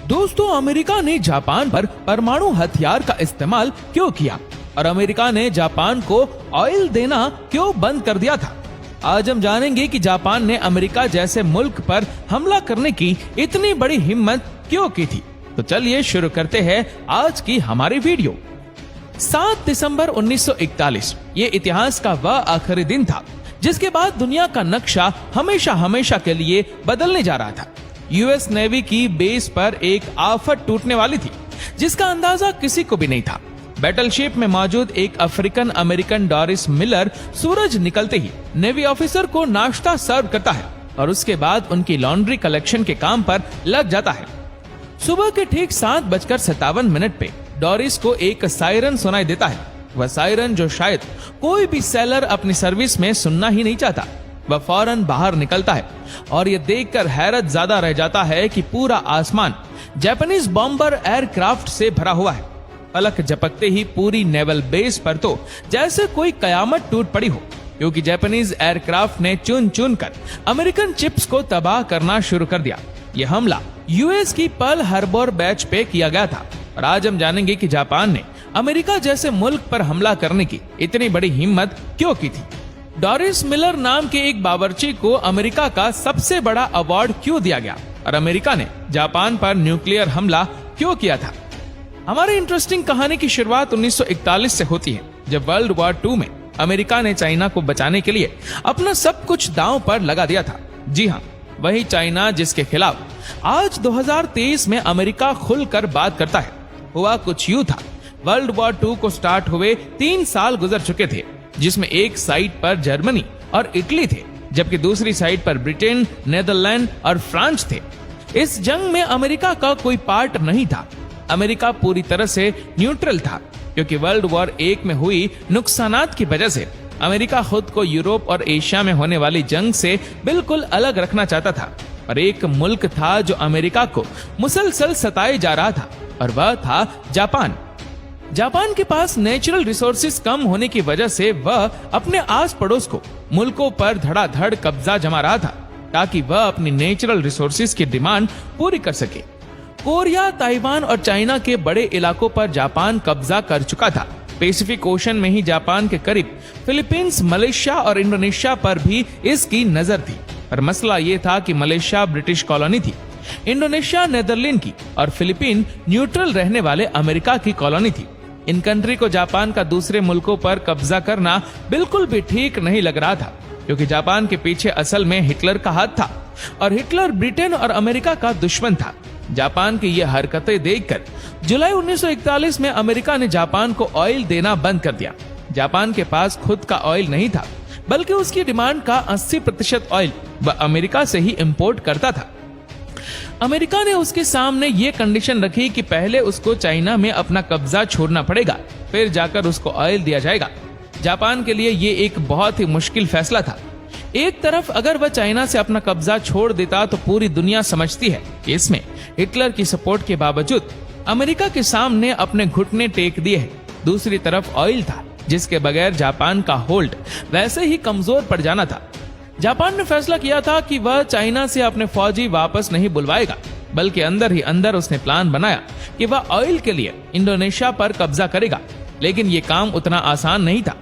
दोस्तों, अमेरिका ने जापान पर परमाणु हथियार का इस्तेमाल क्यों किया और अमेरिका ने जापान को ऑयल देना क्यों बंद कर दिया था? आज हम जानेंगे कि जापान ने अमेरिका जैसे मुल्क पर हमला करने की इतनी बड़ी हिम्मत क्यों की थी। तो चलिए शुरू करते हैं आज की हमारी वीडियो। 7 दिसंबर 1941 ये इतिहास का वह आखिरी दिन था जिसके बाद दुनिया का नक्शा हमेशा हमेशा के लिए बदलने जा रहा था। यूएस नेवी की बेस पर एक आफत टूटने वाली थी जिसका अंदाजा किसी को भी नहीं था। बैटलशिप में मौजूद एक अफ्रीकन अमेरिकन डॉरिस मिलर सूरज निकलते ही नेवी ऑफिसर को नाश्ता सर्व करता है और उसके बाद उनकी लॉन्ड्री कलेक्शन के काम पर लग जाता है। सुबह के ठीक 7:57 पे डॉरिस को एक सायरन सुनाई देता है। वह सायरन जो शायद कोई भी सेलर अपनी सर्विस में सुनना ही नहीं चाहता। वह फौरन बाहर निकलता है और यह देखकर हैरत ज्यादा रह जाता है कि पूरा आसमान जापानीज बॉम्बर एयरक्राफ्ट से भरा हुआ है। पलक झपकते ही पूरी नेवल बेस पर तो जैसे कोई कयामत टूट पड़ी हो, क्योंकि जापानीज एयरक्राफ्ट ने चुन चुन कर अमेरिकन चिप्स को तबाह करना शुरू कर दिया। यह हमला यूएस की पर्ल हार्बर बेच पे किया गया था और आज हम जानेंगे कि जापान ने अमेरिका जैसे मुल्क पर हमला करने की इतनी बड़ी हिम्मत क्यों की थी। डॉरिस मिलर नाम के एक बावर्ची को अमेरिका का सबसे बड़ा अवार्ड क्यों दिया गया और अमेरिका ने जापान पर न्यूक्लियर हमला क्यों किया था। हमारी इंटरेस्टिंग कहानी की शुरुआत 1941 से होती है, जब वर्ल्ड वॉर 2 में अमेरिका ने चाइना को बचाने के लिए अपना सब कुछ दांव पर लगा दिया था। जी हाँ, वही चाइना जिसके खिलाफ आज 2023 में अमेरिका खुलकर बात करता है। हुआ कुछ यूं था, वर्ल्ड वॉर 2 को स्टार्ट हुए 3 साल गुजर चुके थे, जिसमें एक साइड पर जर्मनी और इटली थे, जबकि दूसरी साइड पर ब्रिटेन, नेदरलैंड और फ्रांस थे। इस जंग में अमेरिका का कोई पार्ट नहीं था। अमेरिका पूरी तरह से न्यूट्रल था, क्योंकि वर्ल्ड वॉर 1 में हुई नुकसानात की वजह से अमेरिका खुद को यूरोप और एशिया में होने वाली जंग से बिल्कुल अलग रखना चाहता था। और एक मुल्क था जो अमेरिका को मुसलसल सताए जा रहा था, और वह था जापान। जापान के पास नेचुरल रिसोर्सेज कम होने की वजह से वह अपने आस पड़ोस को मुल्कों पर धड़ाधड़ कब्जा जमा रहा था, ताकि वह अपनी नेचुरल रिसोर्सेज की डिमांड पूरी कर सके। कोरिया, ताइवान और चाइना के बड़े इलाकों पर जापान कब्जा कर चुका था। पैसिफिक ओशन में ही जापान के करीब फिलीपींस, मलेशिया और इंडोनेशिया पर भी इसकी नजर थी। और मसला ये था कि मलेशिया ब्रिटिश कॉलोनी थी, इंडोनेशिया नेदरलैंड की और फिलीपीन न्यूट्रल रहने वाले अमेरिका की कॉलोनी थी। इन कंट्री को जापान का दूसरे मुल्कों पर कब्जा करना बिल्कुल भी ठीक नहीं लग रहा था, क्योंकि जापान के पीछे असल में हिटलर का हाथ था और हिटलर ब्रिटेन और अमेरिका का दुश्मन था। जापान की ये हरकतें देखकर जुलाई 1941 में अमेरिका ने जापान को ऑयल देना बंद कर दिया। जापान के पास खुद का ऑयल नहीं था, बल्कि उसकी डिमांड का 80% ऑयल वह अमेरिका से ही इंपोर्ट करता था। अमेरिका ने उसके सामने ये कंडीशन रखी कि पहले उसको चाइना में अपना कब्जा छोड़ना पड़ेगा, फिर जाकर उसको ऑयल दिया जाएगा। जापान के लिए ये एक बहुत ही मुश्किल फैसला था। एक तरफ अगर वह चाइना से अपना कब्जा छोड़ देता तो पूरी दुनिया समझती है कि इसमें हिटलर की सपोर्ट के बावजूद अमेरिका के सामने अपने घुटने टेक दिए हैं। दूसरी तरफ ऑयल था, जिसके बगैर जापान का होल्ड वैसे ही कमजोर पड़ जाना था। जापान ने फैसला किया था कि वह चाइना से अपने फौजी वापस नहीं बुलवाएगा, बल्कि अंदर ही अंदर उसने प्लान बनाया कि वह ऑयल के लिए इंडोनेशिया पर कब्जा करेगा। लेकिन ये काम उतना आसान नहीं था।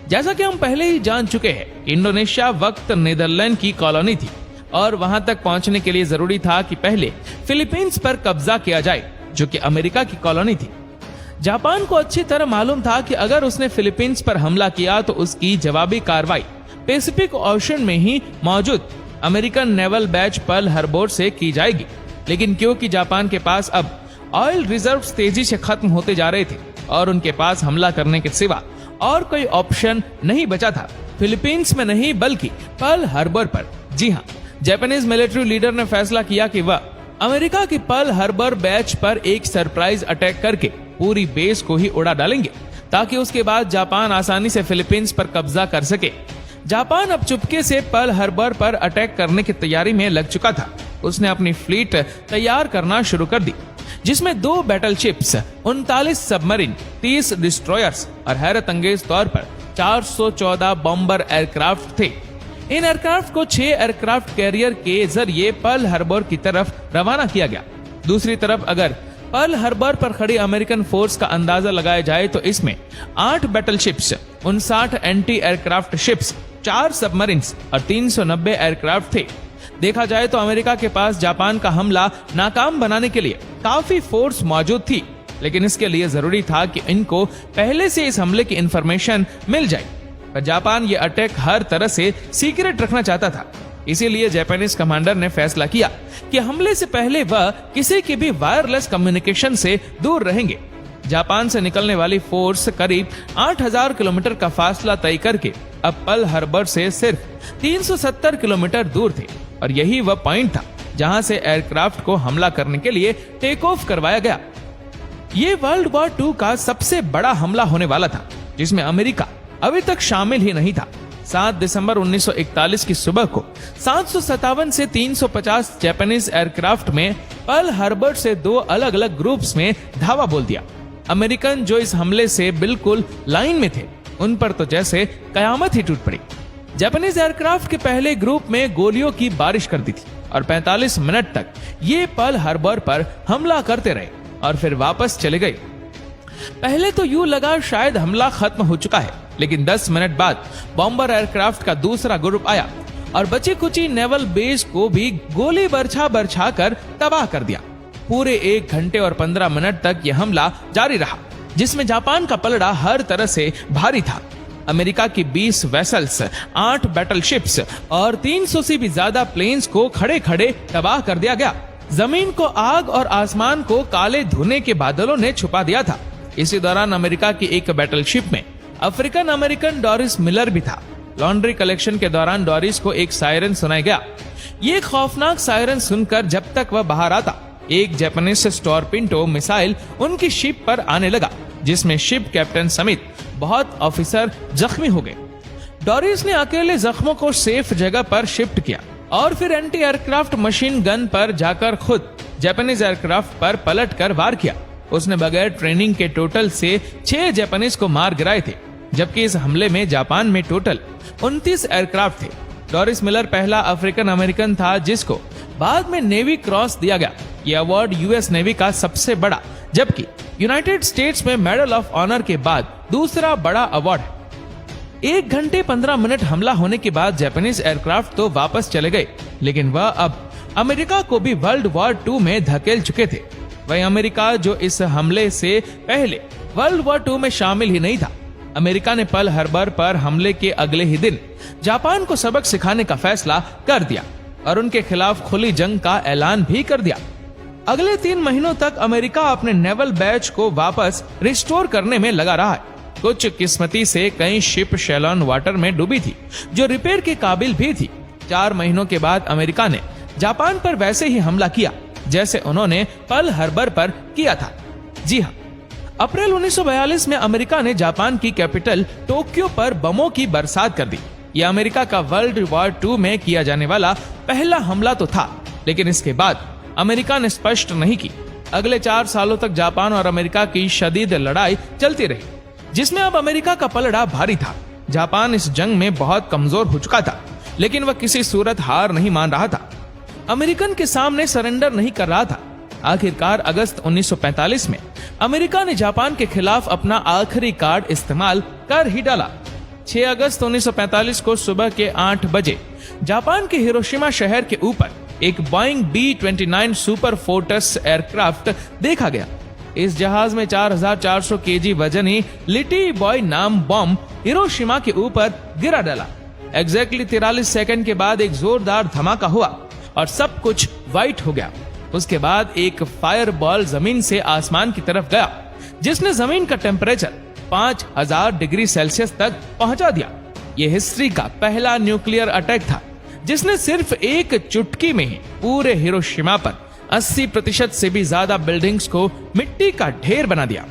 जैसा कि हम पहले ही जान चुके हैं, इंडोनेशिया वक्त नीदरलैंड की कॉलोनी थी और वहां तक पहुंचने के लिए जरूरी था कि पहले फिलीपींस पर कब्जा किया जाए, जो कि अमेरिका की कॉलोनी थी। जापान को अच्छी तरह मालूम था कि अगर उसने फिलीपींस पर हमला किया तो उसकी जवाबी कार्रवाई पैसिफिक ओशन में ही मौजूद American naval base Pearl Harbor से की जाएगी। लेकिन क्योंकि जापान के पास अब ऑयल रिजर्व्स तेजी से खत्म होते जा रहे थे और उनके पास हमला करने के सिवा और कोई ऑप्शन नहीं बचा था, फिलीपींस में नहीं बल्कि पर्ल हार्बर पर। जी हाँ, जापानीज मिलिट्री लीडर ने फैसला किया कि वह अमेरिका की पर्ल हार्बर बेस पर एक सरप्राइज अटैक करके पूरी बेस को ही उड़ा डालेंगे, ताकि उसके बाद जापान आसानी से फिलीपींस पर कब्जा कर सके। जापान अब चुपके से पर्ल हार्बर पर अटैक करने की तैयारी में लग चुका था। उसने अपनी फ्लीट तैयार करना शुरू कर दी, जिसमें 2 बैटलशिप्स, 39 सबमरीन, 30 डिस्ट्रॉयर्स और हैरत अंगेज तौर पर 414 बॉम्बर एयरक्राफ्ट थे। इन एयरक्राफ्ट को 6 एयरक्राफ्ट कैरियर के जरिए पर्ल हार्बर की तरफ रवाना किया गया। दूसरी तरफ अगर पर्ल हार्बर पर खड़ी अमेरिकन फोर्स का अंदाजा लगाया जाए तो इसमें 8 बैटलशिप्स, 59 एंटी एयरक्राफ्ट शिप्स, 4 सबमरीन्स और 390 एयरक्राफ्ट थे। देखा जाए तो अमेरिका के पास जापान का हमला नाकाम बनाने के लिए काफी फोर्स मौजूद थी, लेकिन इसके लिए जरूरी था कि इनको पहले से इस हमले की इंफॉर्मेशन मिल जाए। पर जापान ये अटैक हर तरह से सीक्रेट रखना चाहता था, इसीलिए जापानीज कमांडर ने फैसला किया कि हमले से पहले वह किसी की भी वायरलेस कम्युनिकेशन से दूर रहेंगे। जापान से निकलने वाली फोर्स करीब 8000 किलोमीटर का फासला तय करके अब पर्ल हार्बर से सिर्फ 370 किलोमीटर दूर थे, और यही वह पॉइंट था जहां से एयरक्राफ्ट को हमला करने के लिए टेक ऑफ करवाया गया। ये वर्ल्ड वॉर 2 का सबसे बड़ा हमला होने वाला था, जिसमें अमेरिका अभी तक शामिल ही नहीं था। 7 दिसंबर 1941 की सुबह को 757 से 350 जापानीज एयरक्राफ्ट में पर्ल हार्बर से 2 अलग अलग ग्रुप्स में धावा बोल दिया। अमेरिकन जो इस हमले से बिल्कुल लाइन में थे, उन पर तो जैसे कयामत ही टूट पड़ी। जापानीज एयरक्राफ्ट के पहले ग्रुप में गोलियों की बारिश कर दी थी और 45 मिनट तक ये पर्ल हार्बर पर हमला करते रहे और फिर वापस चले गए। पहले तो यूं लगा शायद हमला खत्म हो चुका है, लेकिन 10 मिनट बाद बॉम्बर एयरक्राफ्ट का दूसरा ग्रुप आया और बची कुची नेवल बेस को भी गोली बरछा कर तबाह कर दिया। पूरे 1 घंटे और 15 मिनट तक यह हमला जारी रहा, जिसमें जापान का पलड़ा हर तरह से भारी था। अमेरिका की 20 वेसल्स, 8 बैटलशिप्स और 300 से भी ज्यादा प्लेन्स को खड़े खड़े तबाह कर दिया गया। जमीन को आग और आसमान को काले धुएं के बादलों ने छुपा दिया था। इसी दौरान अमेरिका की एक बैटलशिप में अफ्रीकन अमेरिकन डॉरिस मिलर भी था। लॉन्ड्री कलेक्शन के दौरान डॉरिस को एक सायरन सुनाया गया। ये खौफनाक सायरन सुनकर जब तक वह बाहर आता, एक जापानीज स्टॉर्पिंटो मिसाइल उनकी शिप पर आने लगा, जिसमें शिप कैप्टन समेत बहुत ऑफिसर जख्मी हो गए। डॉरिस ने अकेले जख्मों को सेफ जगह पर शिफ्ट किया और फिर एंटी एयरक्राफ्ट मशीन गन पर जाकर खुद जापानीज एयरक्राफ्ट पर पलटकर वार किया। उसने बगैर ट्रेनिंग के टोटल से 6 जापानीज को मार गिराए थे, जबकि इस हमले में जापान में टोटल 29 एयरक्राफ्ट थे। डॉरिस मिलर पहला अफ्रीकन अमेरिकन था जिसको बाद में नेवी क्रॉस दिया गया। यह अवार्ड यूएस नेवी का सबसे बड़ा, जबकि यूनाइटेड स्टेट्स में मेडल ऑफ ऑनर के बाद दूसरा बड़ा अवार्ड है। 1 घंटे 15 मिनट हमला होने के बाद जापानीज एयरक्राफ्ट तो वापस चले गए, लेकिन वह अब अमेरिका को भी वर्ल्ड वॉर 2 में धकेल चुके थे। वही अमेरिका जो इस हमले से पहले वर्ल्ड वॉर 2 में शामिल ही नहीं था। अमेरिका ने पर्ल हार्बर पर हमले के अगले ही दिन जापान को सबक सिखाने का फैसला कर दिया और उनके खिलाफ खुली जंग का ऐलान भी कर दिया। अगले 3 महीनों तक अमेरिका अपने नेवल बैच को वापस रिस्टोर करने में लगा रहा है। कुछ किस्मती से कई शिप शेलॉन वाटर में डूबी थी, जो रिपेयर के काबिल भी थी। 4 महीनों के बाद अमेरिका ने जापान पर वैसे ही हमला किया जैसे उन्होंने पर्ल हार्बर पर किया था। जी हाँ, अप्रैल 1942 में अमेरिका ने जापान की कैपिटल टोक्यो पर बमों की बरसात कर दी। यह अमेरिका का वर्ल्ड वॉर 2 में किया जाने वाला पहला हमला तो था, लेकिन इसके बाद अमेरिका ने स्पष्ट नहीं की। अगले 4 सालों तक जापान और अमेरिका की शदीद लड़ाई चलती रही, जिसमें अब अमेरिका का पलड़ा भारी था। जापान इस जंग में बहुत कमजोर हो चुका था, लेकिन वह किसी सूरत हार नहीं मान रहा था। अमेरिकन के सामने सरेंडर नहीं कर रहा था। आखिरकार अगस्त 1945 में अमेरिका ने जापान के खिलाफ अपना आखिरी कार्ड इस्तेमाल कर ही डाला। 6 अगस्त 1945 को सुबह के 8 बजे जापान के हिरोशिमा शहर के ऊपर एक Boeing B-29 super fortress aircraft देखा गया। इस जहाज में 4400 केजी वजनी लिटी बॉय नाम बॉम्ब हिरोशिमा के ऊपर गिरा डाला। एग्जैक्टली 43 सेकंड के बाद एक जोरदार धमाका हुआ और सब कुछ व्हाइट हो गया। उसके बाद एक फायर बॉल जमीन से आसमान की तरफ गया, जिसने जमीन का टेम्परेचर 5000 डिग्री सेल्सियस तक पहुंचा दिया। यह हिस्ट्री का पहला न्यूक्लियर अटैक था, जिसने सिर्फ एक चुटकी में ही पूरे हिरोशिमा पर 80% से भी ज्यादा बिल्डिंग्स को मिट्टी का ढेर बना दिया।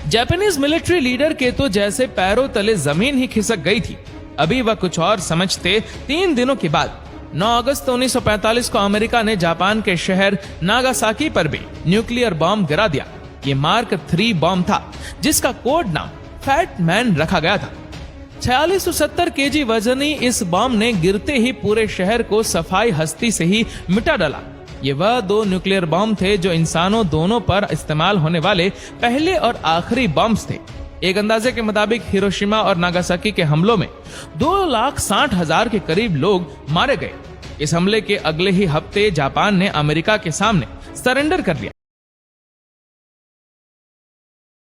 जापानीज मिलिट्री लीडर के तो जैसे पैरों तले जमीन ही खिसक गई थी। अभी वह कुछ और समझते 3 दिनों के बाद 9 अगस्त 1945 को अमेरिका ने जापान के शहर नागासाकी पर भी न्यूक्लियर बॉम्ब गिरा दिया। ये मार्क 3 बॉम्ब था, जिसका कोड नाम फैट मैन रखा गया था। 4670 केजी वजनी इस बॉम्ब ने गिरते ही पूरे शहर को सफाई हस्ती से ही मिटा डाला। ये वह 2 न्यूक्लियर बम थे जो इंसानों दोनों पर इस्तेमाल होने वाले पहले और आखिरी बम्स थे। एक अंदाजे के मुताबिक हिरोशिमा और नागासाकी के हमलों में 2,60,000 के करीब लोग मारे गए। इस हमले के अगले ही हफ्ते जापान ने अमेरिका के सामने सरेंडर कर लिया।